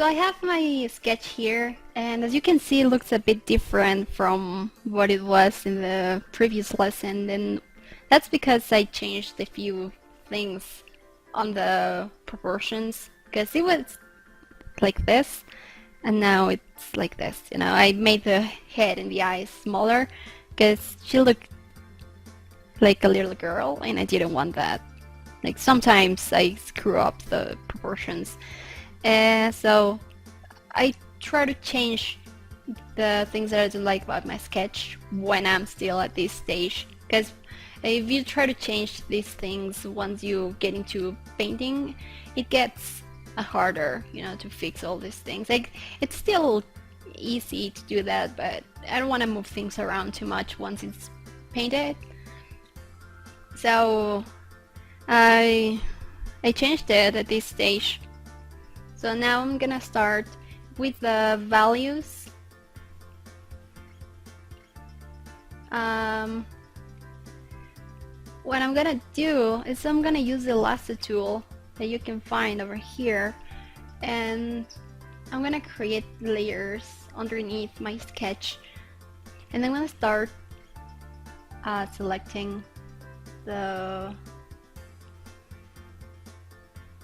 So I have my sketch here, and as you can see, it looks a bit different from what it was in the previous lesson, and that's because I changed a few things on the proportions, because it was like this, and now it's like this. You know, I made the head and the eyes smaller, because she looked like a little girl, and I didn't want that. Like, sometimes I screw up the proportions. So I try to change the things that I don't like about my sketch when I'm still at this stage, because if you try to change these things once you get into painting, it gets harder, you know, to fix all these things. Like, it's still easy to do that, but I don't want to move things around too much once it's painted. So I changed it at this stage. So now I'm gonna start with the values. What I'm gonna do is I'm gonna use the lasso tool that you can find over here, and I'm gonna create layers underneath my sketch, and I'm gonna start selecting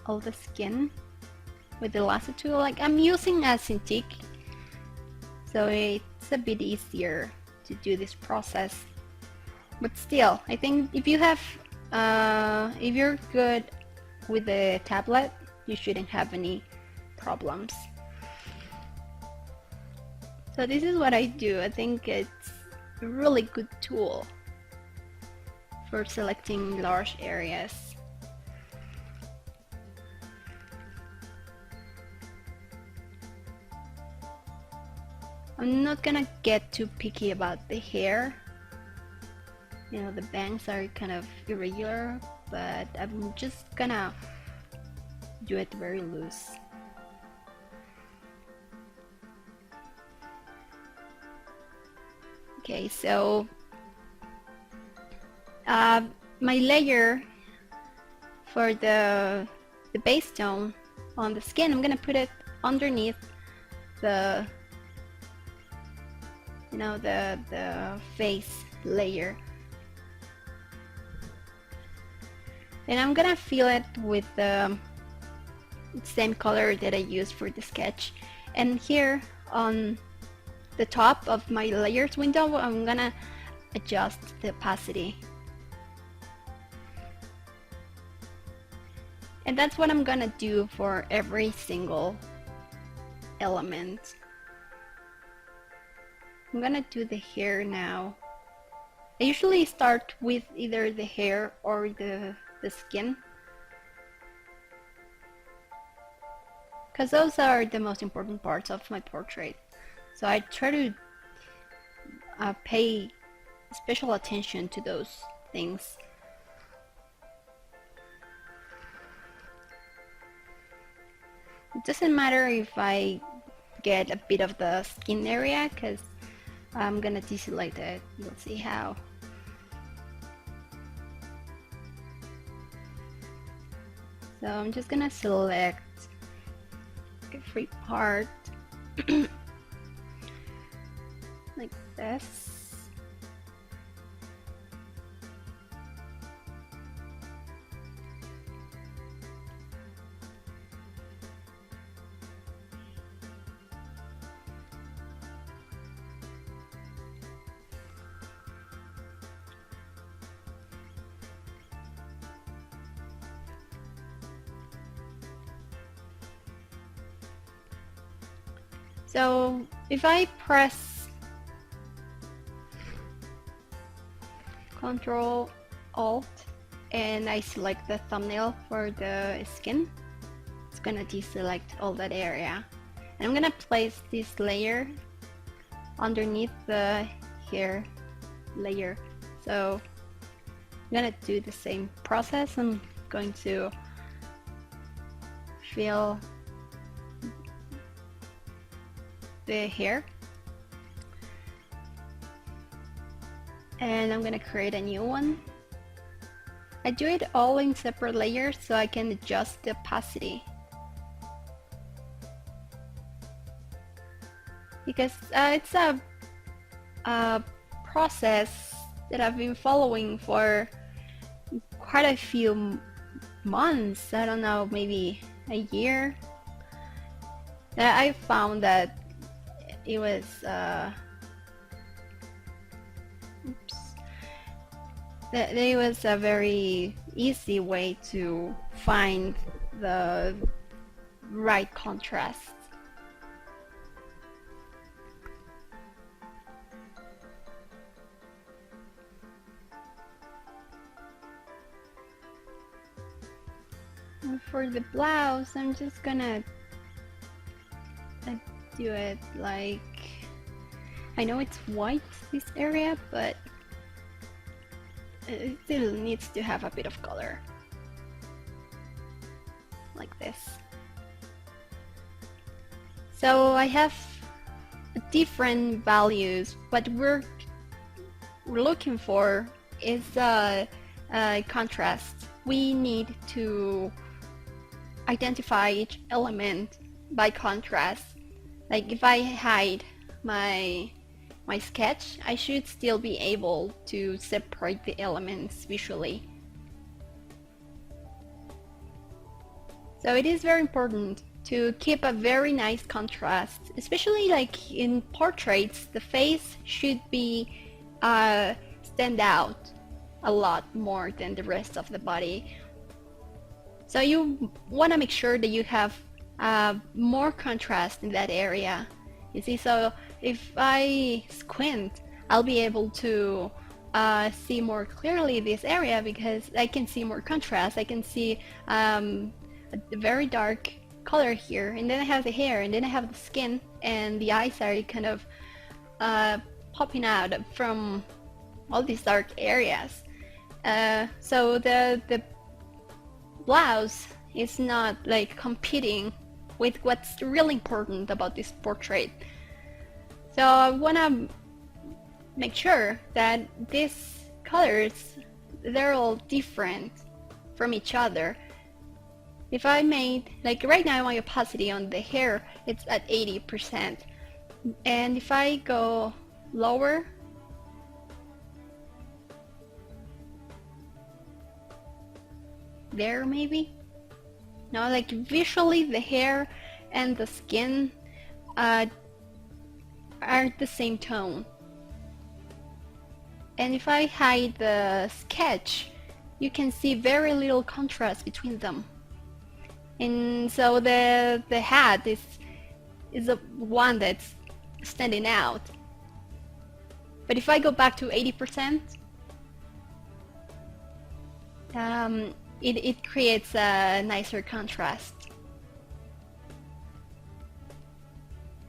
all the skin with the lasso tool. Like, I'm using a Cintiq, so it's a bit easier to do this process. But still, I think if you have, if you're good with the tablet, you shouldn't have any problems. So this is what I do. I think it's a really good tool for selecting large areas. I'm not gonna get too picky about the hair. You know, the bangs are kind of irregular, but I'm just gonna do it very loose. Okay, so my layer for the base tone on the skin, I'm gonna put it underneath the, you know, the face layer. And I'm gonna fill it with the same color that I used for the sketch. And here on the top of my layers window, I'm gonna adjust the opacity. And that's what I'm gonna do for every single element. I'm gonna do the hair now. I usually start with either the hair or the skin, because those are the most important parts of my portrait. So I try to pay special attention to those things. It doesn't matter if I get a bit of the skin area, because I'm gonna deselect it. You'll see how. So I'm just gonna select every part like this. So if I press Ctrl Alt and I select the thumbnail for the skin, it's gonna deselect all that area. And I'm gonna place this layer underneath the hair layer. So I'm gonna do the same process. I'm going to fill the hair, and I'm gonna create a new one. I do it all in separate layers so I can adjust the opacity. because it's a process that I've been following for quite a few months. I don't know, maybe a year. That I found that it was that it was a very easy way to find the right contrast. And for the blouse, I'm just gonna do it like, I know it's white, this area, but it still needs to have a bit of color. Like this. So I have different values. What we're looking for is a contrast. We need to identify each element by contrast. Like if I hide my sketch, I should still be able to separate the elements visually. So it is very important to keep a very nice contrast, especially like in portraits. The face should be stand out a lot more than the rest of the body. So you want to make sure that you have more contrast in that area. You see, so if I squint, I'll be able to see more clearly this area because I can see more contrast. I can see a very dark color here, and then I have the hair, and then I have the skin, and the eyes are kind of popping out from all these dark areas. So the blouse is not like competing with what's really important about this portrait. So I want to make sure that these colors, they're all different from each other. If I made, like right now my opacity on the hair, it's at 80%. And if I go lower, there maybe? No, like visually the hair and the skin are the same tone. And if I hide the sketch, you can see very little contrast between them. And so the hat is the one that's standing out. But if I go back to 80%, it creates a nicer contrast.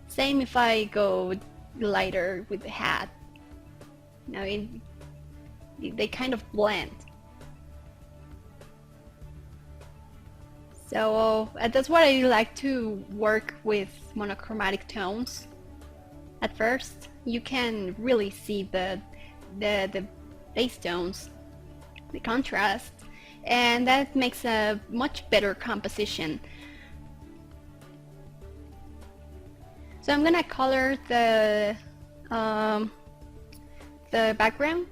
Same if I go lighter with the hat. Now they kind of blend. So that's why I like to work with monochromatic tones. At first, you can really see the base tones, the contrast, and that makes a much better composition. So I'm gonna color the background.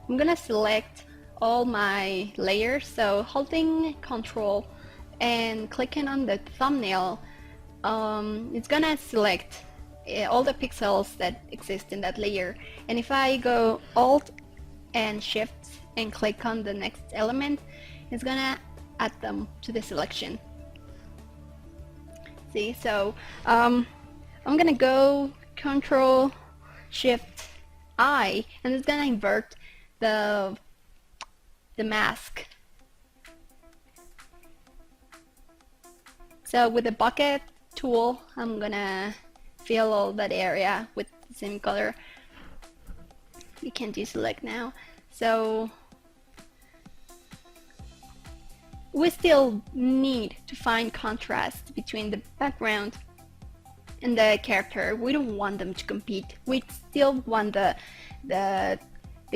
I'm gonna select all my layers, so holding Control and clicking on the thumbnail, it's gonna select all the pixels that exist in that layer. And if I go Alt and Shift and click on the next element, it's gonna add them to the selection. See, so I'm gonna go Control Shift I, and it's gonna invert the mask. So with the bucket tool, I'm gonna fill all that area with the same color. You can deselect now. So we still need to find contrast between the background and the character. We don't want them to compete. We still want the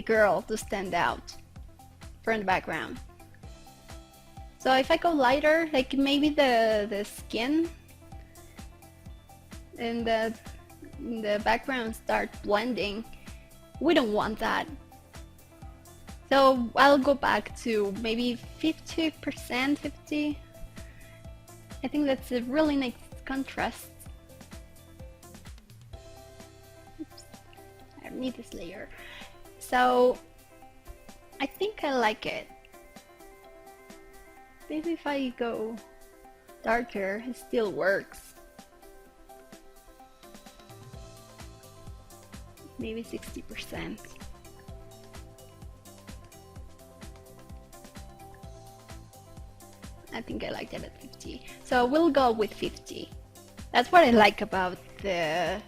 girl to stand out from the background. So if I go lighter, like maybe the skin and the background start blending. We don't want that. So I'll go back to maybe 50%, 50. I think that's a really nice contrast. Oops, I need this layer. So I think I like it. Maybe if I go darker, it still works. Maybe 60%. I think I like that at 50. So we'll go with 50. That's what I like about the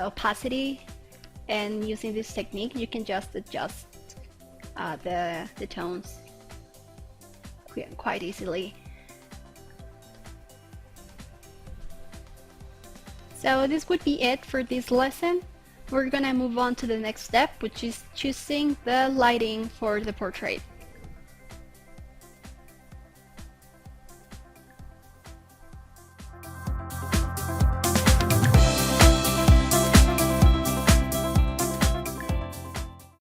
opacity, and using this technique you can just adjust the tones quite easily. So this would be it for this lesson. We're gonna move on to the next step, which is choosing the lighting for the portrait.